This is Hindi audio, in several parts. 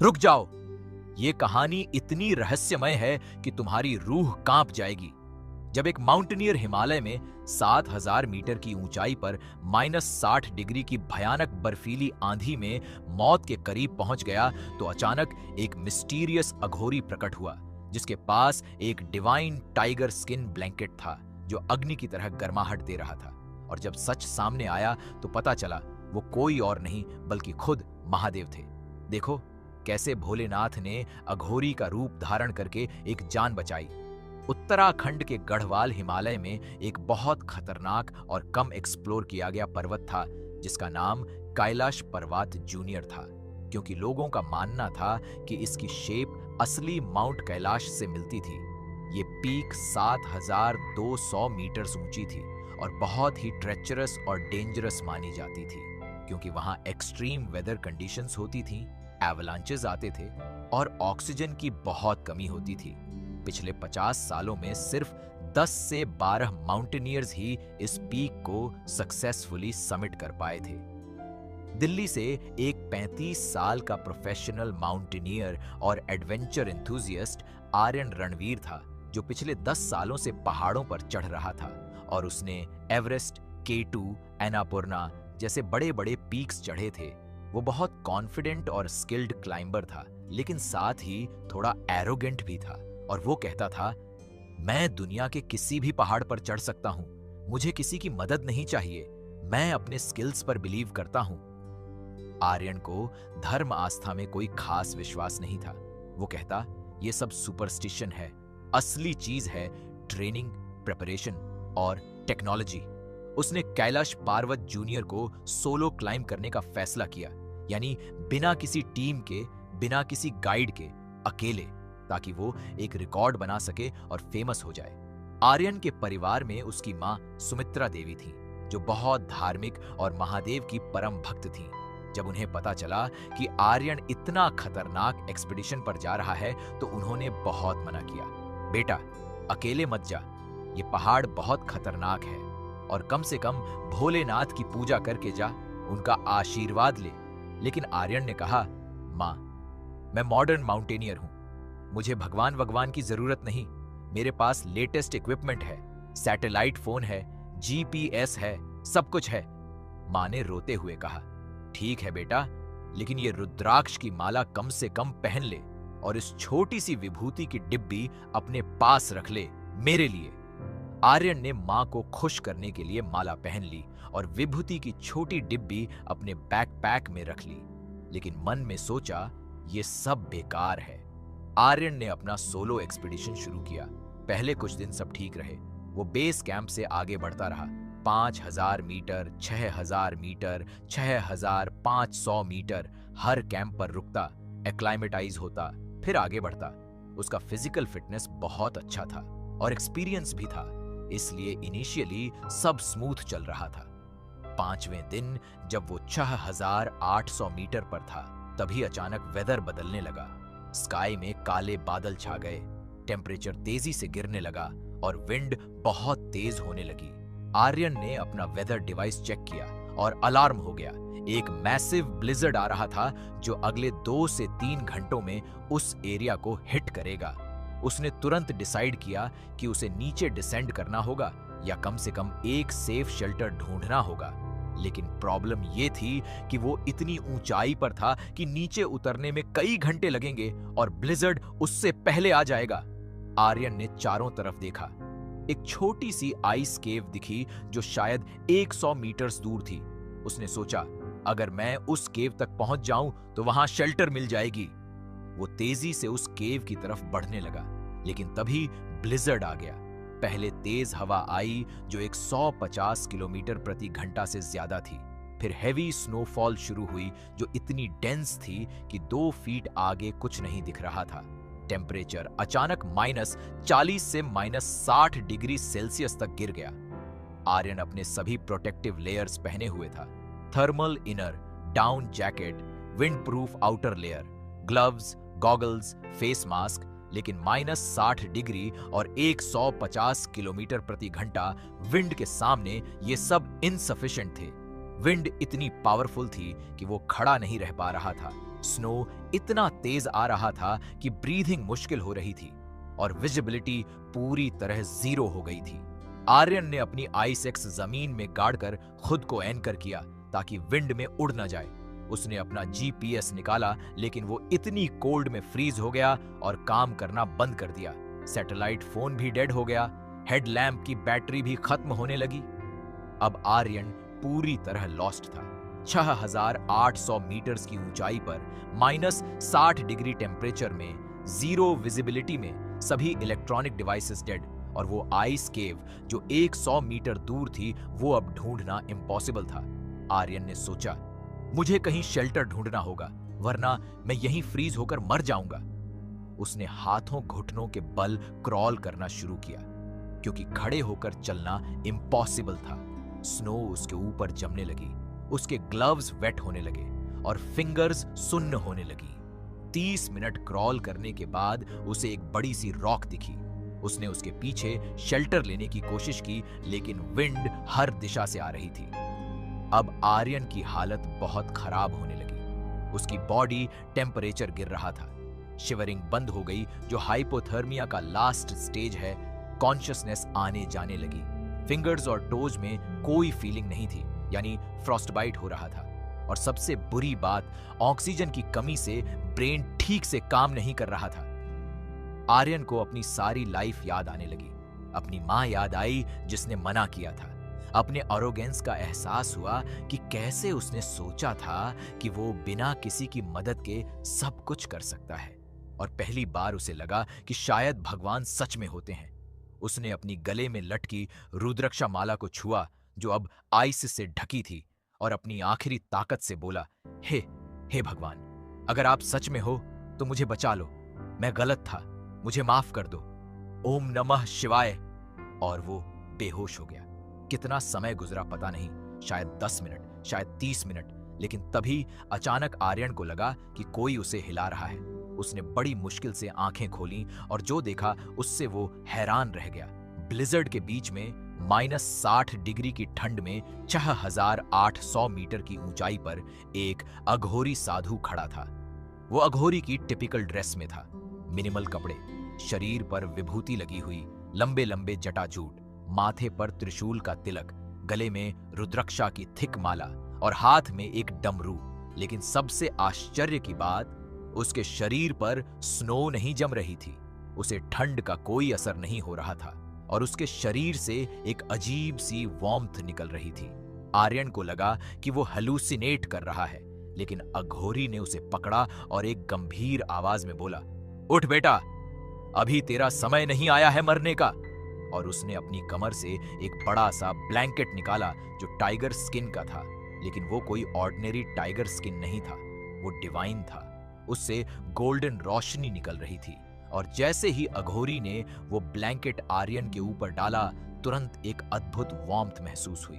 रुक जाओ। ये कहानी इतनी रहस्यमय है कि तुम्हारी रूह कांप जाएगी। जब एक माउंटेनियर हिमालय में 7,000 मीटर की ऊंचाई पर -60 डिग्री की भयानक बर्फीली आंधी में मौत के करीब पहुंच गया, तो अचानक एक मिस्टीरियस अघोरी प्रकट हुआ, जिसके पास एक डिवाइन टाइगर स्किन ब्लैंकेट था जो अग्नि की तरह गर्माहट दे रहा था। और जब सच सामने आया तो पता चला वो कोई और नहीं बल्कि खुद महादेव थे। देखो कैसे भोलेनाथ ने अघोरी का रूप धारण करके एक जान बचाई। उत्तराखंड के गढ़वाल हिमालय में एक बहुत खतरनाक और कम एक्सप्लोर किया गया पर्वत था, जिसका नाम कैलाश पर्वत जूनियर था, क्योंकि लोगों का मानना था कि इसकी शेप असली माउंट कैलाश से मिलती थी। ये पीक 7,200 मीटर ऊंची थी और बहुत ही ट्रेचरस और डेंजरस मानी जाती थी, क्योंकि वहां एक्सट्रीम वेदर कंडीशंस होती थी, एवलांचेस आते थे और ऑक्सीजन की बहुत कमी होती थी। पिछले 50 सालों में सिर्फ 10 से 12 माउंटेनियर्स ही इस पीक को सक्सेसफुली समिट कर पाए थे। दिल्ली से एक 35 साल का प्रोफेशनल माउंटेनियर और एडवेंचर एंथुजियास्ट आर्यन रणवीर था, जो पिछले 10 सालों से पहाड़ों पर चढ़ रहा था और उसने एवरेस्ट, K2, अन्नापूर्णा जैसे बड़े बड़े पीक्स चढ़े थे। वो बहुत कॉन्फिडेंट और स्किल्ड क्लाइंबर था, लेकिन साथ ही थोड़ा एरोगेंट भी था। और वो कहता था, मैं दुनिया के किसी भी पहाड़ पर चढ़ सकता हूं, मुझे किसी की मदद नहीं चाहिए, मैं अपने स्किल्स पर बिलीव करता हूं। आर्यन को धर्म आस्था में कोई खास विश्वास नहीं था। वो कहता, ये सब सुपरस्टिशन है, असली चीज है ट्रेनिंग, प्रिपरेशन और टेक्नोलॉजी। उसने कैलाश पर्वत जूनियर को सोलो क्लाइंब करने का फैसला किया, यानी बिना किसी टीम के, बिना किसी गाइड के, अकेले, ताकि वो एक रिकॉर्ड बना सके और फेमस हो जाए। आर्यन के परिवार में उसकी मां सुमित्रा देवी थी, जो बहुत धार्मिक और महादेव की परम भक्त थी। जब उन्हें पता चला कि आर्यन इतना खतरनाक एक्सपीडिशन पर जा रहा है, तो उन्होंने बहुत मना किया। बेटा, अकेले मत जा, ये पहाड़ बहुत खतरनाक है और कम से कम भोलेनाथ की पूजा करके जा, उनका आशीर्वाद ले। लेकिन आर्यन ने कहा, मां, मैं मॉडर्न माउंटेनियर हूं, मुझे भगवान की जरूरत नहीं, मेरे पास लेटेस्ट इक्विपमेंट है, सैटेलाइट फोन है, GPS है, सब कुछ है। मां ने रोते हुए कहा, ठीक है बेटा, लेकिन ये रुद्राक्ष की माला कम से कम पहन ले और इस छोटी सी विभूति की डिब्बी अपने पास रख ले, मेरे लिए। आर्यन ने मां को खुश करने के लिए माला पहन ली और विभूति की छोटी डिब्बी अपने बैकपैक में रख ली, लेकिन मन में सोचा, ये सब बेकार है। आर्यन ने अपना सोलो एक्सपीडिशन शुरू किया। पहले कुछ दिन सब ठीक रहे। वो बेस कैंप से आगे बढ़ता रहा, 5,000 मीटर, 6,000 मीटर, 6,500 मीटर। हर कैंप पर रुकता, एक्लाइमेटाइज होता, फिर आगे बढ़ता। उसका फिजिकल फिटनेस बहुत अच्छा था और एक्सपीरियंस भी था, इसलिए इनिशियली सब स्मूथ चल रहा था। 5वें दिन जब वो 6,800 मीटर पर था, तभी अचानक वेदर बदलने लगा। स्काई में काले बादल छा गए, टेम्परेचर तेजी से गिरने लगा और विंड बहुत तेज होने लगी। आर्यन ने अपना वेदर डिवाइस चेक किया और अलार्म हो गया। एक मैसिव ब्लिजर्ड आ रहा था जो अगले 2 से 3 घंटों में उस एरिया को हिट करेगा। उसने तुरंत डिसाइड किया कि उसे नीचे डिसेंड करना होगा या कम से कम एक सेफ शेल्टर ढूंढना होगा। लेकिन प्रॉब्लम ये थी कि वो इतनी ऊंचाई पर था कि नीचे उतरने में कई घंटे लगेंगे और ब्लिजर्ड उससे पहले आ जाएगा। आर्यन ने चारों तरफ देखा। एक छोटी सी आइस केव दिखी जो शायद 100 मीटर्स दूर थी। उसने सोचा, अगर मैं उस केव तक पहुंच जाऊं तो वहां शेल्टर मिल जाएगी। वो तेजी से उस केव की तरफ बढ़ने लगा, लेकिन तभी ब्लिजर्ड आ गया। पहले तेज हवा आई जो 150 किलोमीटर प्रति घंटा से ज्यादा थी। फिर हेवी स्नोफॉल शुरू हुई जो इतनी डेंस थी कि 2 फीट आगे कुछ नहीं दिख रहा था। टेम्परेचर अचानक -40 से -60 डिग्री सेल्सियस तक गिर गया। आर्यन अपने सभी प्रोटेक्टिव लेयर्स पहने हुए था, thermal inner, down jacket, wind proof outer layer, gloves, goggles, face mask. लेकिन -60 डिग्री और 150 किलोमीटर प्रति घंटा विंड के सामने ये सब इनसफिशिएंट थे। विंड इतनी पावरफुल थी कि वो खड़ा नहीं रह पा रहा था। स्नो इतना तेज आ रहा था कि ब्रीथिंग मुश्किल हो रही थी और विजिबिलिटी पूरी तरह जीरो हो गई थी। आर्यन ने अपनी आइस एक्स जमीन में गाड़कर खुद को एंकर किया ताकि विंड में उड़ न जाए। उसने अपना जीपीएस निकाला, लेकिन वो इतनी कोल्ड में फ्रीज हो गया और काम करना बंद कर दिया। सैटेलाइट फोन भी डेड हो गया, हेडलैम्प की बैटरी भी खत्म होने लगी। अब आर्यन पूरी तरह लॉस्ट था। 6800 मीटर्स की ऊंचाई पर -60 डिग्री टेम्परेचर में, जीरो विजिबिलिटी में, सभी इलेक्ट्रॉनिक डिवाइसेस डेड, और वो आइस केव जो 100 मीटर दूर थी वो अब ढूंढना इम्पॉसिबल था। आर्यन ने सोचा, मुझे कहीं शेल्टर ढूंढना होगा, वरना मैं यहीं फ्रीज होकर मर जाऊंगा। उसने हाथों घुटनों के बल क्रॉल करना शुरू किया, क्योंकि खड़े होकर चलना इम्पॉसिबल था। स्नो उसके ऊपर जमने लगी, उसके ग्लव्स वेट होने लगे और फिंगर्स सुन्न होने लगी। 30 मिनट क्रॉल करने के बाद उसे एक बड़ी सी रॉक दिखी। उसने उसके पीछे शेल्टर लेने की कोशिश की, लेकिन विंड हर दिशा से आ रही थी। अब आर्यन की हालत बहुत खराब होने लगी। उसकी बॉडी टेम्परेचर गिर रहा था, शिवरिंग बंद हो गई, जो हाइपोथर्मिया का लास्ट स्टेज है। कॉन्शियसनेस आने जाने लगी। फिंगर्स और टोज में कोई फीलिंग नहीं थी, यानी फ्रॉस्टबाइट हो रहा था। और सबसे बुरी बात, ऑक्सीजन की कमी से ब्रेन ठीक से काम नहीं कर रहा था। आर्यन को अपनी सारी लाइफ याद आने लगी। अपनी मां याद आई जिसने मना किया था। अपने अरोगेंस का एहसास हुआ कि कैसे उसने सोचा था कि वो बिना किसी की मदद के सब कुछ कर सकता है। और पहली बार उसे लगा कि शायद भगवान सच में होते हैं। उसने अपनी गले में लटकी रुद्राक्षा माला को छुआ, जो अब आइस से ढकी थी, और अपनी आखिरी ताकत से बोला, हे भगवान, अगर आप सच में हो तो मुझे बचा लो। मैं गलत था, मुझे माफ कर दो। ओम नमः शिवाय। और वो बेहोश हो गया। कितना समय गुजरा पता नहीं, शायद 10 मिनट, शायद 30 मिनट, लेकिन तभी अचानक आर्यन को लगा कि कोई उसे हिला रहा है। उसने बड़ी मुश्किल से आंखें खोलीं और जो देखा उससे वो हैरान रह गया। ब्लिजर्ड के बीच में -60 डिग्री की ठंड में 6800 मीटर की ऊंचाई पर एक अघोरी साधु खड़ा था। वो अघोरी की टिपिकल ड्रेस में था, मिनिमल कपड़े, शरीर पर विभूति लगी हुई, लंबे लंबे जटाजूट, माथे पर त्रिशूल का तिलक, गले में रुद्राक्षा की थिक माला और हाथ में एक डमरू। लेकिन सबसे आश्चर्य की बात, उसके शरीर पर स्नो नहीं जम रही थी। उसे ठंड का कोई असर नहीं हो रहा था और उसके शरीर से एक अजीब सी वार्मथ निकल रही थी। आर्यन को लगा कि वो हेलुसिनेट कर रहा है, लेकिन अघोरी ने उसे पकड़ा और एक गंभीर आवाज में बोला, उठ बेटा, अभी तेरा समय नहीं आया है मरने का। और उसने अपनी कमर से एक बड़ा सा ब्लैंकेट निकाला जो टाइगर स्किन का था, लेकिन वो कोई ऑर्डिनरी टाइगर स्किन नहीं था, वो डिवाइन था। उससे गोल्डन रोशनी निकल रही थी और जैसे ही अघोरी ने वो ब्लैंकेट आर्यन के ऊपर डाला, तुरंत एक अद्भुत वार्मथ महसूस हुई।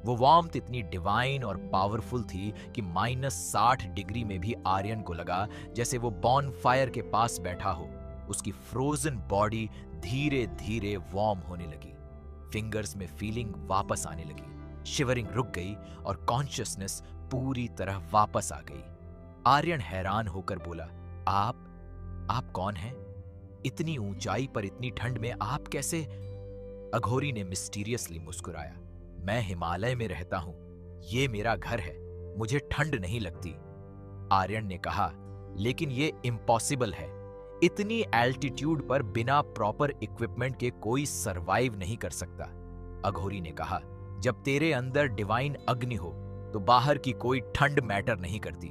वो वार्मथ इतनी डिवाइन और पावरफुल थी कि -60 डिग्री में भी आर्यन को लगा जैसे वो बॉन फायर के पास बैठा हो। उसकी फ्रोजन बॉडी धीरे धीरे वार्म होने लगी। फिंगर्स में फीलिंग वापस आने लगी, शिवरिंग रुक गई और कॉन्शियसनेस पूरी तरह वापस आ गई। आर्यन हैरान होकर बोला, आप कौन हैं? इतनी ऊंचाई पर इतनी ठंड में आप कैसे? अघोरी ने मिस्टीरियसली मुस्कुराया, मैं हिमालय में रहता हूं, ये मेरा घर है, मुझे ठंड नहीं लगती। आर्यन ने कहा, लेकिन ये इम्पॉसिबल है। इतनी एल्टीट्यूड पर बिना प्रॉपर इक्विपमेंट के कोई सरवाइव नहीं कर सकता। अघोरी ने कहा, जब तेरे अंदर डिवाइन अग्नि हो तो बाहर की कोई ठंड मैटर नहीं करती।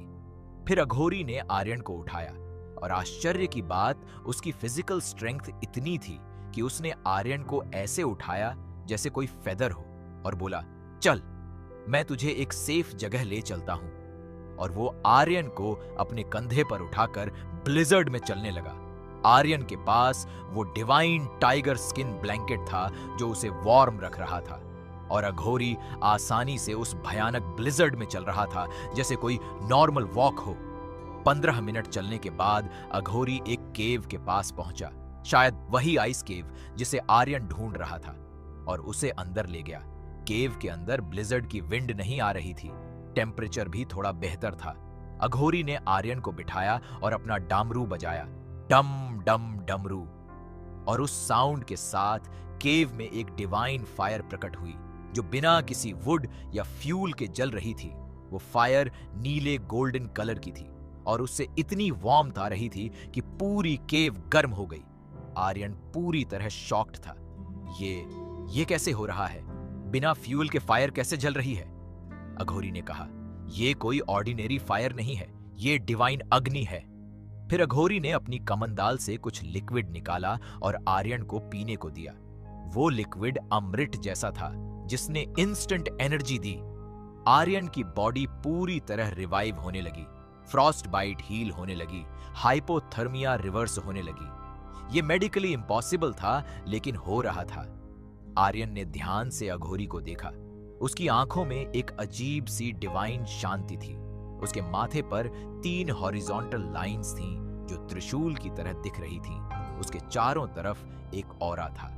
फिर अघोरी ने आर्यन को उठाया और आश्चर्य की बात, उसकी फिजिकल स्ट्रेंथ इतनी थी कि उसने आर्यन को ऐसे उठाया जैसे कोई फेदर हो और बोला, चल मैं तुझे एक सेफ जगह ले चलता हूं। और वो आर्यन को अपने कंधे पर उठाकर ब्लिजर्ड में चलने लगा। आर्यन के पास वो डिवाइन टाइगर स्किन ब्लैंकेट था जो उसे वार्म रख रहा था और अघोरी आसानी से उस भयानक ब्लिजर्ड में चल रहा था जैसे कोई नॉर्मल वॉक हो। 15 मिनट चलने के बाद अघोरी एक केव के पास पहुंचा, शायद वही आइस केव जिसे आर्यन ढूंढ रहा था, और उसे अंदर ले गया। केव के अंदर ब्लिजर्ड की विंड नहीं आ रही थी, टेम्परेचर भी थोड़ा बेहतर था। अघोरी ने आर्यन को बिठाया और अपना डामरू बजाया, डम डम डमरू। और उस साउंड के साथ केव में एक डिवाइन फायर प्रकट हुई जो बिना किसी वुड या फ्यूल के जल रही थी। वो फायर नीले गोल्डन कलर की थी और उससे इतनी वार्मथ आ रही थी कि पूरी केव गर्म हो गई। आर्यन पूरी तरह शॉक्ड था। ये कैसे हो रहा है? बिना फ्यूल के फायर कैसे जल रही है? अघोरी ने कहा, ये कोई ऑर्डिनरी फायर नहीं है, ये डिवाइन अग्नि है। फिर अघोरी ने अपनी कमंदाल से कुछ लिक्विड निकाला और आर्यन को पीने को दिया। वो लिक्विड अमृत जैसा था जिसने इंस्टेंट एनर्जी दी। आर्यन की बॉडी पूरी तरह रिवाइव होने लगी, फ्रॉस्ट बाइट हील होने लगी, हाइपोथर्मिया रिवर्स होने लगी। ये मेडिकली इम्पॉसिबल था, लेकिन हो रहा था। आर्यन ने ध्यान से अघोरी को देखा। उसकी आंखों में एक अजीब सी डिवाइन शांति थी। उसके माथे पर 3 हॉरिजॉन्टल लाइंस थीं जो त्रिशूल की तरह दिख रही थीं। उसके चारों तरफ एक ऑरा था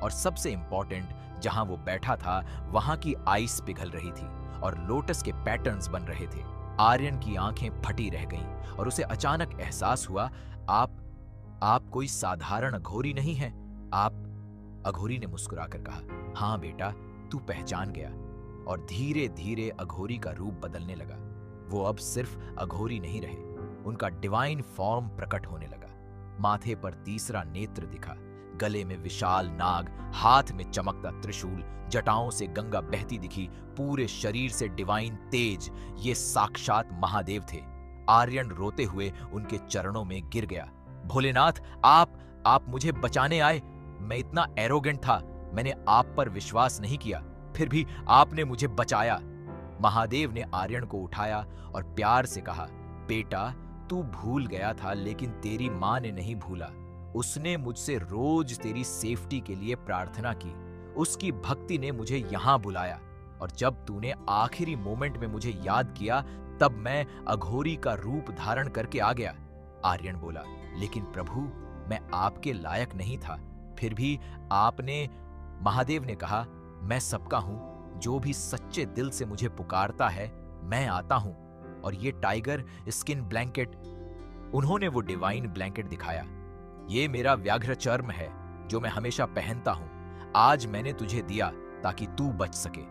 और सबसे इंपॉर्टेंट, जहां वो बैठा था वहां की आइस पिघल रही थी और लोटस के पैटर्न्स बन रहे थे। आर्यन की आंखें फटी रह गईं और उसे अचानक एहसास हुआ, आप कोई साधारण अघोरी नहीं हैं। आप अघोरी ने मुस्कुराकर कहा, हाँ बेटा, तू पहचान गया। और धीरे धीरे अघोरी का रूप बदलने लगा। वो अब सिर्फ अघोरी नहीं रहे, उनका डिवाइन फॉर्म प्रकट होने लगा। माथे पर तीसरा नेत्र दिखा, गले में विशाल नाग, हाथ में चमकता त्रिशूल, जटाओं से गंगा बहती दिखी, पूरे शरीर से डिवाइन तेज। ये साक्षात महादेव थे। आर्यन रोते हुए उनके चरणों में गिर गया। भोलेनाथ, आप मुझे बचाने आए। मैं इतना एरोगेंट था, मैंने आप पर विश्वास नहीं किया, फिर भी आपने मुझे बचाया। महादेव ने आर्यन को उठाया और प्यार से कहा, बेटा, तू भूल गया था, लेकिन तेरी मां ने नहीं भूला। उसने मुझसे रोज तेरी सेफ्टी के लिए प्रार्थना की। उसकी भक्ति ने मुझे यहां बुलाया और जब तूने आखिरी मोमेंट में मुझे याद किया, तब मैं अघोरी का रूप धारण करके आ गया। आर्यन बोला, लेकिन प्रभु, मैं आपके लायक नहीं था, फिर भी आपने। महादेव ने कहा, मैं सबका हूं, जो भी सच्चे दिल से मुझे पुकारता है, मैं आता हूं। और ये टाइगर स्किन ब्लैंकेट, उन्होंने वो डिवाइन ब्लैंकेट दिखाया। ये मेरा व्याघ्र चर्म है जो मैं हमेशा पहनता हूं। आज मैंने तुझे दिया ताकि तू बच सके।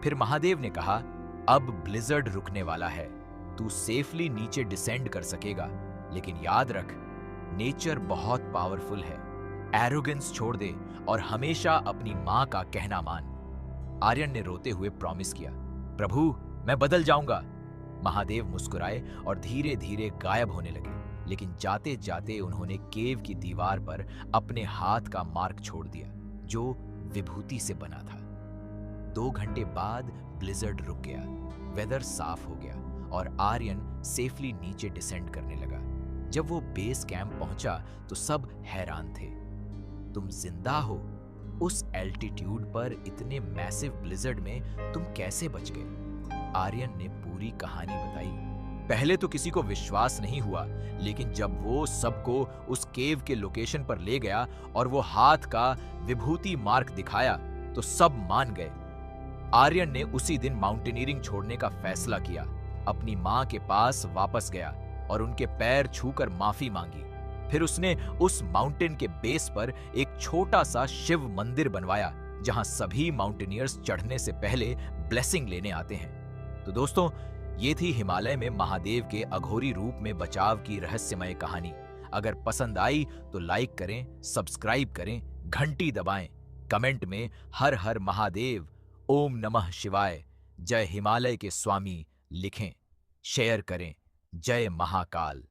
फिर महादेव ने कहा, अब ब्लिजर्ड रुकने वाला है, तू सेफली नीचे डिसेंड कर सकेगा। लेकिन याद रख, नेचर बहुत पावरफुल है। एरोगेंस छोड़ दे और हमेशा अपनी मां का कहना मान। आर्यन ने रोते हुए प्रॉमिस किया, प्रभु, मैं बदल जाऊंगा। महादेव मुस्कुराए और धीरे धीरे गायब होने लगे, लेकिन जाते जाते उन्होंने केव की दीवार पर अपने हाथ का मार्क छोड़ दिया, जो विभूति से बना था। 2 घंटे बाद ब्लिजर्ड रुक गया, वेदर साफ हो गया और आर्यन सेफली नीचे डिसेंड करने लगा। जब वो बेस कैंप पहुंचा तो सब हैरान थे। तुम जिंदा हो? उस एल्टीट्यूड पर इतने मैसिव ब्लिजर्ड में तुम कैसे बच गए? आर्यन ने पूरी कहानी बताई। पहले तो किसी को विश्वास नहीं हुआ, लेकिन जब वो सबको उस केव के लोकेशन पर ले गया और वो हाथ का विभूति मार्क दिखाया, तो सब मान गए। आर्यन ने उसी दिन माउंटेनियरिंग छोड़ने का फैसला किया, अपनी मां के पास वापस गया और उनके पैर छूकर माफी मांगी। फिर उसने उस माउंटेन के बेस पर एक छोटा सा शिव मंदिर बनवाया, जहां सभी माउंटेनियर्स चढ़ने से पहले ब्लेसिंग लेने आते हैं। तो दोस्तों, ये थी हिमालय में महादेव के अघोरी रूप में बचाव की रहस्यमय कहानी। अगर पसंद आई तो लाइक करें, सब्सक्राइब करें, घंटी दबाएं, कमेंट में हर हर महादेव, ओम नमः शिवाय, जय हिमालय के स्वामी लिखें, शेयर करें। जय महाकाल।